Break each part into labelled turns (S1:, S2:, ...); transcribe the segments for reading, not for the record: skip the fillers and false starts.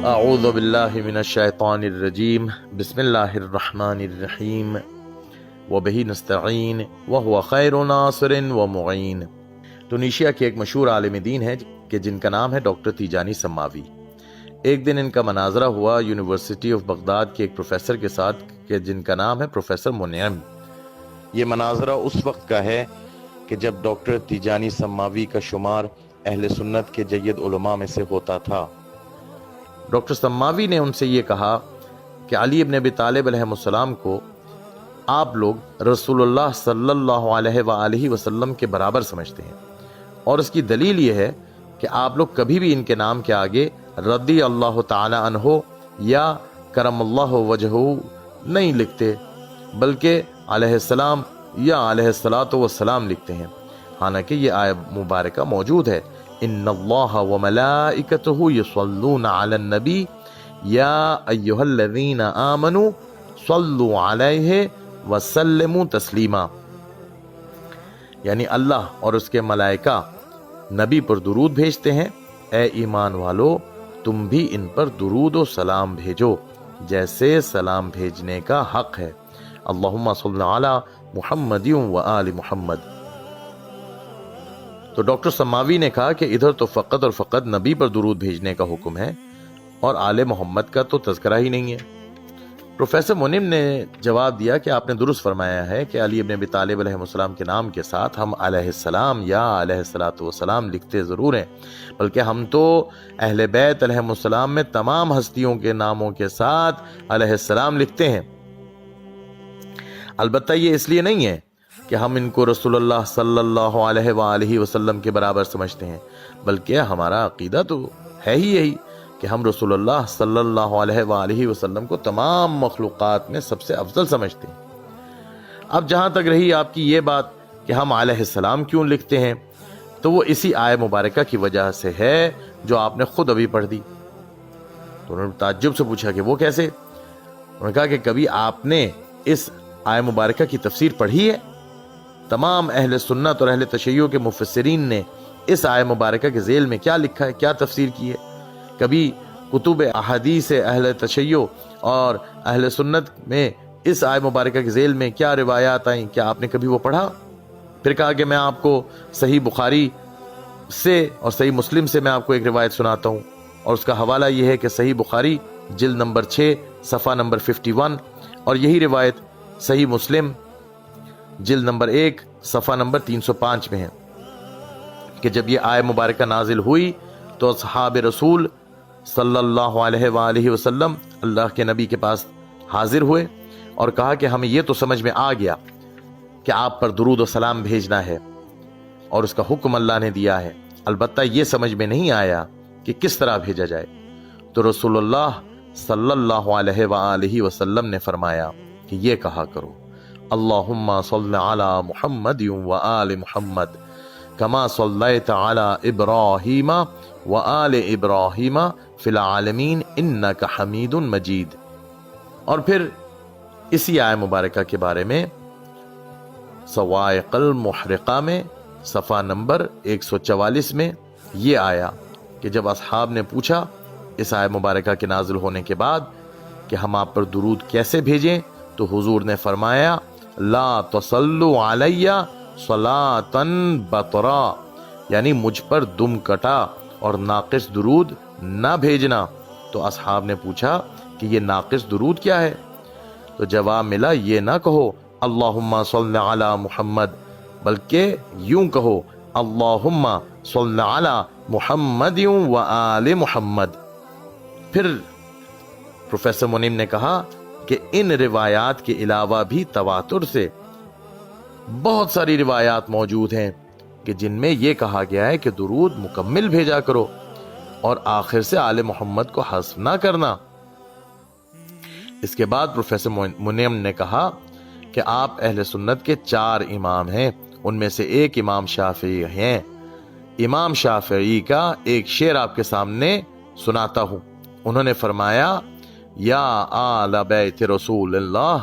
S1: اعوذ باللہ من الشیطان الرجیم بسم اللہ الرحمن الرحیم وبہ نستعین وہو خیر ناصر ومعین۔ ٹونیشیا کے ایک مشہور عالم دین ہے کہ جن کا نام ہے ڈاکٹر تیجانی سماوی۔ ایک دن ان کا مناظرہ ہوا یونیورسٹی آف بغداد کے ایک پروفیسر کے ساتھ کہ جن کا نام ہے پروفیسر منعم۔ یہ مناظرہ اس وقت کا ہے کہ جب ڈاکٹر تیجانی سماوی کا شمار اہل سنت کے جید علماء میں سے ہوتا تھا۔ ڈاکٹر سماوی نے ان سے یہ کہا کہ علی ابن ابی طالب علیہ السلام کو آپ لوگ رسول اللہ صلی اللہ علیہ وآلہ وسلم کے برابر سمجھتے ہیں، اور اس کی دلیل یہ ہے کہ آپ لوگ کبھی بھی ان کے نام کے آگے رضی اللہ تعالی عنہ یا کرم اللہ وجہہ نہیں لکھتے، بلکہ علیہ السلام یا علیہ الصلاۃ والسلام لکھتے ہیں، حالانکہ یہ آیت مبارکہ موجود ہے، ان اللہ وملائکتہ یصلون علی النبی یا ایھا الذین آمنوا صلوا علیہ وسلموا تسلیما، یعنی اللہ اور اس کے ملائکہ نبی پر درود بھیجتے ہیں، اے ایمان والو تم بھی ان پر درود و سلام بھیجو جیسے سلام بھیجنے کا حق ہے۔ اللہم صل علی محمد و آل محمد۔ تو ڈاکٹر سماوی نے کہا کہ ادھر تو فقط اور فقط نبی پر درود بھیجنے کا حکم ہے اور آل محمد کا تو تذکرہ ہی نہیں ہے۔ پروفیسر منعم نے جواب دیا کہ آپ نے درست فرمایا ہے کہ علی ابن ابی طالب علیہ السلام کے نام کے ساتھ ہم علیہ السلام یا علیہ الصلاۃ والسلام لکھتے ضرور ہیں، بلکہ ہم تو اہل بیت علیہ السلام میں تمام ہستیوں کے ناموں کے ساتھ علیہ السلام لکھتے ہیں۔ البتہ یہ اس لیے نہیں ہے کہ ہم ان کو رسول اللہ صلی اللہ علیہ وآلہ وسلم کے برابر سمجھتے ہیں، بلکہ ہمارا عقیدہ تو ہے ہی یہی کہ ہم رسول اللہ صلی اللہ علیہ وآلہ وسلم کو تمام مخلوقات میں سب سے افضل سمجھتے ہیں۔ اب جہاں تک رہی آپ کی یہ بات کہ ہم علیہ السلام کیوں لکھتے ہیں، تو وہ اسی آیہ مبارکہ کی وجہ سے ہے جو آپ نے خود ابھی پڑھ دی۔ تو انہوں نے تعجب سے پوچھا کہ وہ کیسے؟ انہوں نے کہا کہ کبھی آپ نے اس آیہ مبارکہ کی تفسیر پڑھی ہے؟ تمام اہل سنت اور اہل تشیع کے مفسرین نے اس آیہ مبارکہ کے ذیل میں کیا لکھا ہے، کیا تفسیر کی ہے؟ کبھی کتب احادیث اہل تشیع اور اہل سنت میں اس آیہ مبارکہ کے ذیل میں کیا روایات آئیں، کیا آپ نے کبھی وہ پڑھا؟ پھر کہا کہ میں آپ کو صحیح بخاری سے اور صحیح مسلم سے میں آپ کو ایک روایت سناتا ہوں، اور اس کا حوالہ یہ ہے کہ صحیح بخاری جلد نمبر 6 صفحہ نمبر 51، اور یہی روایت صحیح مسلم جلد نمبر 1 صفحہ نمبر 305 میں ہے کہ جب یہ آیہ مبارکہ نازل ہوئی تو اصحاب رسول صلی اللہ علیہ وآلہ وسلم اللہ کے نبی کے پاس حاضر ہوئے اور کہا کہ ہمیں یہ تو سمجھ میں آ گیا کہ آپ پر درود و سلام بھیجنا ہے اور اس کا حکم اللہ نے دیا ہے، البتہ یہ سمجھ میں نہیں آیا کہ کس طرح بھیجا جائے۔ تو رسول اللہ صلی اللہ علیہ وآلہ وسلم نے فرمایا کہ یہ کہا کرو، اللہم صل علی محمد وآل محمد کما صلیت علی ابراہیم وآل ابراہیم فی العالمین انک حمید مجید۔ اور پھر اسی آیہ مبارکہ کے بارے میں صواعق المحرقہ میں صفحہ نمبر 144 میں یہ آیا کہ جب اصحاب نے پوچھا اس آیہ مبارکہ کے نازل ہونے کے بعد کہ ہم آپ پر درود کیسے بھیجیں، تو حضور نے فرمایا لا تصلوا علی صلاۃ بطرا، یعنی مجھ پر دم کٹا اور ناقص درود نہ بھیجنا۔ تو اصحاب نے پوچھا کہ یہ ناقص درود کیا ہے؟ تو جواب ملا یہ نہ کہو اللہم صل علی محمد، بلکہ یوں کہو اللہم صل علی محمد و آل محمد۔ پھر پروفیسر منعم نے کہا کہ ان روایات کے علاوہ بھی تواتر سے بہت ساری روایات موجود ہیں کہ جن میں یہ کہا گیا ہے کہ درود مکمل بھیجا کرو اور آخر سے آل محمد کو حذف نہ کرنا۔ اس کے بعد پروفیسر منعم نے کہا کہ آپ اہل سنت کے 4 امام ہیں، ان میں سے ایک امام شافعی ہیں۔ امام شافعی کا ایک شعر آپ کے سامنے سناتا ہوں۔ انہوں نے فرمایا یا آل بیت رسول اللہ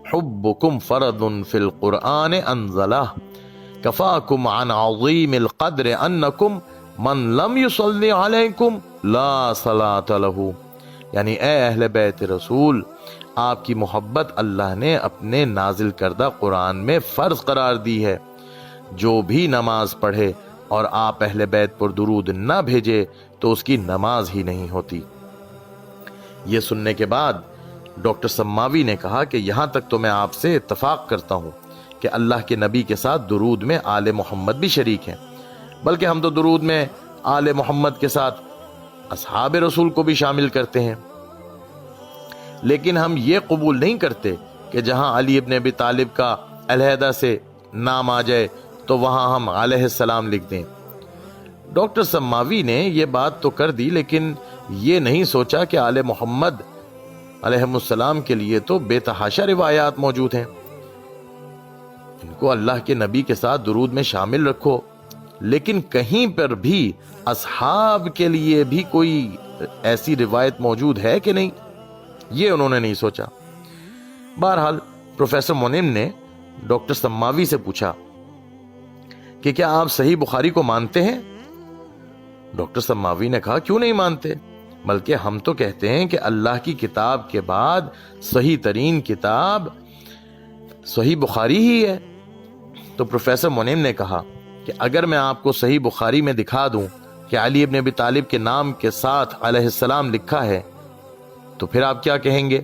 S1: حبکم فرض فی القرآن انزلہ کفاکم عن عظیم القدر انکم من لم یصلی علیکم لا صلاۃ لہ، یعنی اے اہل بیت رسول، آپ کی محبت اللہ نے اپنے نازل کردہ قرآن میں فرض قرار دی ہے، جو بھی نماز پڑھے اور آپ اہل بیت پر درود نہ بھیجے تو اس کی نماز ہی نہیں ہوتی۔ یہ سننے کے بعد ڈاکٹر سماوی نے کہا کہ یہاں تک تو میں آپ سے اتفاق کرتا ہوں کہ اللہ کے نبی کے ساتھ درود میں آل محمد بھی شریک ہیں، بلکہ ہم تو درود میں آل محمد کے ساتھ اصحاب رسول کو بھی شامل کرتے ہیں، لیکن ہم یہ قبول نہیں کرتے کہ جہاں علی ابن ابی طالب کا علیحدہ سے نام آ جائے تو وہاں ہم علیہ السلام لکھ دیں۔ ڈاکٹر سماوی نے یہ بات تو کر دی، لیکن یہ نہیں سوچا کہ آل محمد علیہ السلام کے لیے تو بے تحاشا روایات موجود ہیں، ان کو اللہ کے نبی کے ساتھ درود میں شامل رکھو، لیکن کہیں پر بھی اصحاب کے لیے بھی کوئی ایسی روایت موجود ہے کہ نہیں، یہ انہوں نے نہیں سوچا۔ بہرحال پروفیسر مونم نے ڈاکٹر سماوی سے پوچھا کہ کیا آپ صحیح بخاری کو مانتے ہیں؟ ڈاکٹر سماوی نے کہا کیوں نہیں مانتے، بلکہ ہم تو کہتے ہیں کہ اللہ کی کتاب کے بعد صحیح ترین کتاب صحیح بخاری ہی ہے۔ تو پروفیسر مونم نے کہا کہ اگر میں آپ کو صحیح بخاری میں دکھا دوں کہ علی ابن ابی طالب کے نام کے ساتھ علیہ السلام لکھا ہے تو پھر آپ کیا کہیں گے؟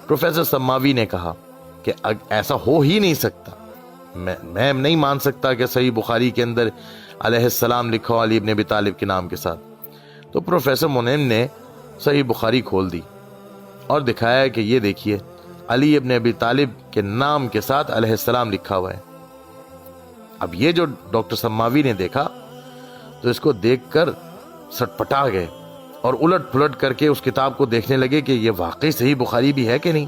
S1: پروفیسر سماوی نے کہا کہ ایسا ہو ہی نہیں سکتا، میں نہیں مان سکتا کہ صحیح بخاری کے اندر علیہ السلام لکھا ہو علی ابن ابی طالب کے نام کے ساتھ۔ تو پروفیسر مونم نے صحیح بخاری کھول دی اور دکھایا کہ یہ دیکھیے علی ابن ابی طالب کے نام کے ساتھ علیہ السلام لکھا ہوا ہے۔ اب یہ جو ڈاکٹر سماوی نے دیکھا تو اس کو دیکھ کر سٹپٹا گئے اور الٹ پلٹ کر کے اس کتاب کو دیکھنے لگے کہ یہ واقعی صحیح بخاری بھی ہے کہ نہیں،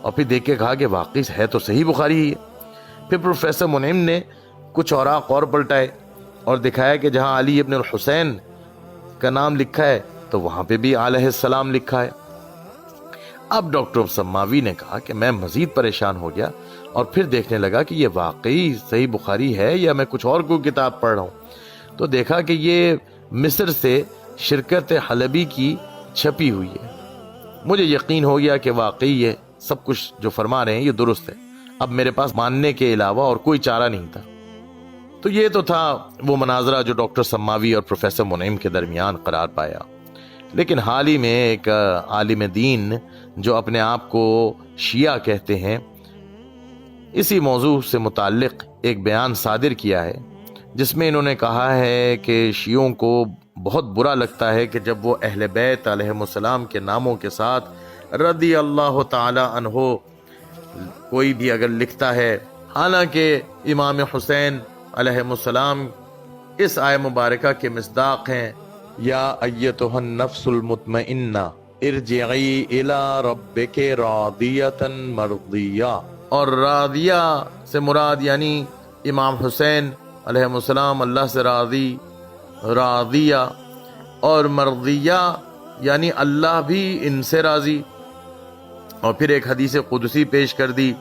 S1: اور پھر دیکھ کے کہا کہ واقعی ہے تو صحیح بخاری ہی ہے۔ پھر پروفیسر مونم نے کچھ اوراق اور پلٹائے اور دکھایا کہ جہاں علی ابن الحسین کا نام لکھا ہے تو وہاں پہ بھی علیہ السلام لکھا ہے۔ اب ڈاکٹر سماوی نے کہا کہ میں مزید پریشان ہو گیا اور پھر دیکھنے لگا کہ یہ واقعی صحیح بخاری ہے یا میں کچھ اور کوئی کتاب پڑھ رہا ہوں، تو دیکھا کہ یہ مصر سے شرکت حلبی کی چھپی ہوئی ہے۔ مجھے یقین ہو گیا کہ واقعی یہ سب کچھ جو فرما رہے ہیں یہ درست ہے، اب میرے پاس ماننے کے علاوہ اور کوئی چارہ نہیں تھا۔ تو یہ تو تھا وہ مناظرہ جو ڈاکٹر سماوی اور پروفیسر مونم کے درمیان قرار پایا۔ لیکن حال ہی میں ایک عالم دین جو اپنے آپ کو شیعہ کہتے ہیں، اسی موضوع سے متعلق ایک بیان صادر کیا ہے، جس میں انہوں نے کہا ہے کہ شیعوں کو بہت برا لگتا ہے کہ جب وہ اہل بیت علیہ السلام کے ناموں کے ساتھ رضی اللہ تعالی عنہ کوئی بھی اگر لکھتا ہے، حالانکہ امام حسین علیہ السلام اس آیہ مبارکہ کے مصداق ہیں، یا ایتها النفس المطمئنہ ارجعی الی ربک راضیۃ مرضیہ، اور راضیہ سے مراد یعنی امام حسین علیہ السلام اللہ سے راضی، راضیہ، اور مرضیہ یعنی اللہ بھی ان سے راضی۔ اور پھر ایک حدیث قدسی پیش کر دی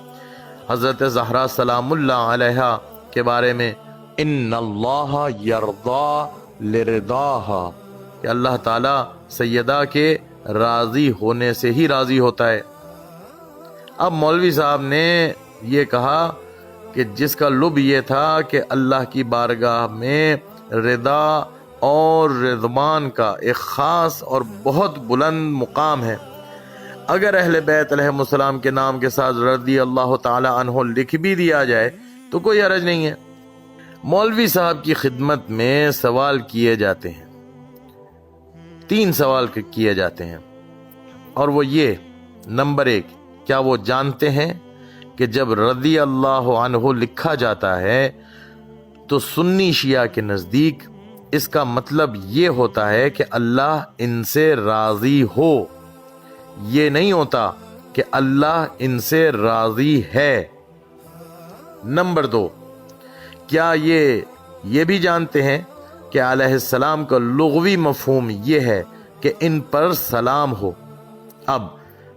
S1: حضرت زہرا سلام اللہ علیہا کے بارے میں، ان اللہ یرضی لرضاہا، کہ اللہ تعالی سیدہ کے راضی ہونے سے ہی راضی ہوتا ہے۔ اب مولوی صاحب نے یہ کہا کہ جس کا لب یہ تھا کہ اللہ کی بارگاہ میں رضا اور رضوان کا ایک خاص اور بہت بلند مقام ہے، اگر اہل بیت علیہ السلام کے نام کے ساتھ رضی اللہ تعالی عنہ لکھ بھی دیا جائے تو کوئی حرج نہیں ہے۔ مولوی صاحب کی خدمت میں سوال کیے جاتے ہیں، 3 سوال کیے جاتے ہیں، اور وہ یہ: نمبر 1، کیا وہ جانتے ہیں کہ جب رضی اللہ عنہ لکھا جاتا ہے تو سنی شیعہ کے نزدیک اس کا مطلب یہ ہوتا ہے کہ اللہ ان سے راضی ہو، یہ نہیں ہوتا کہ اللہ ان سے راضی ہے۔ نمبر 2، کیا یہ بھی جانتے ہیں کہ علیہ السلام کا لغوی مفہوم یہ ہے کہ ان پر سلام ہو؟ اب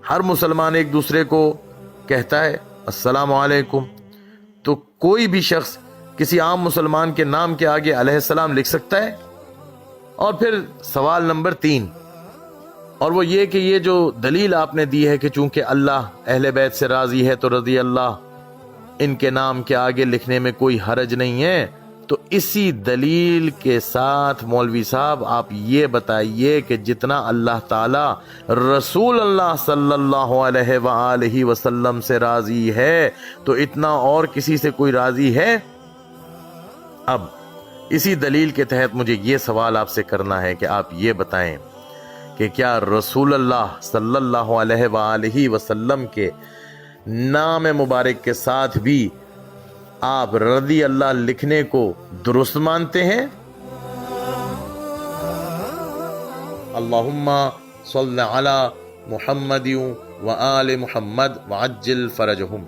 S1: ہر مسلمان ایک دوسرے کو کہتا ہے السلام علیکم، تو کوئی بھی شخص کسی عام مسلمان کے نام کے آگے علیہ السلام لکھ سکتا ہے؟ اور پھر سوال نمبر 3، اور وہ یہ کہ یہ جو دلیل آپ نے دی ہے کہ چونکہ اللہ اہل بیت سے راضی ہے تو رضی اللہ ان کے نام کے آگے لکھنے میں کوئی حرج نہیں ہے، تو اسی دلیل کے ساتھ مولوی صاحب آپ یہ بتائیے کہ جتنا اللہ تعالی رسول اللہ صلی اللہ علیہ وآلہ وسلم سے راضی ہے تو اتنا اور کسی سے کوئی راضی ہے؟ اب اسی دلیل کے تحت مجھے یہ سوال آپ سے کرنا ہے کہ آپ یہ بتائیں کہ کیا رسول اللہ صلی اللہ علیہ وآلہ وسلم کے نام مبارک کے ساتھ بھی آپ رضی اللہ لکھنے کو درست مانتے ہیں؟ اللہم صل علی محمد و آل محمد وعجل فرجہم۔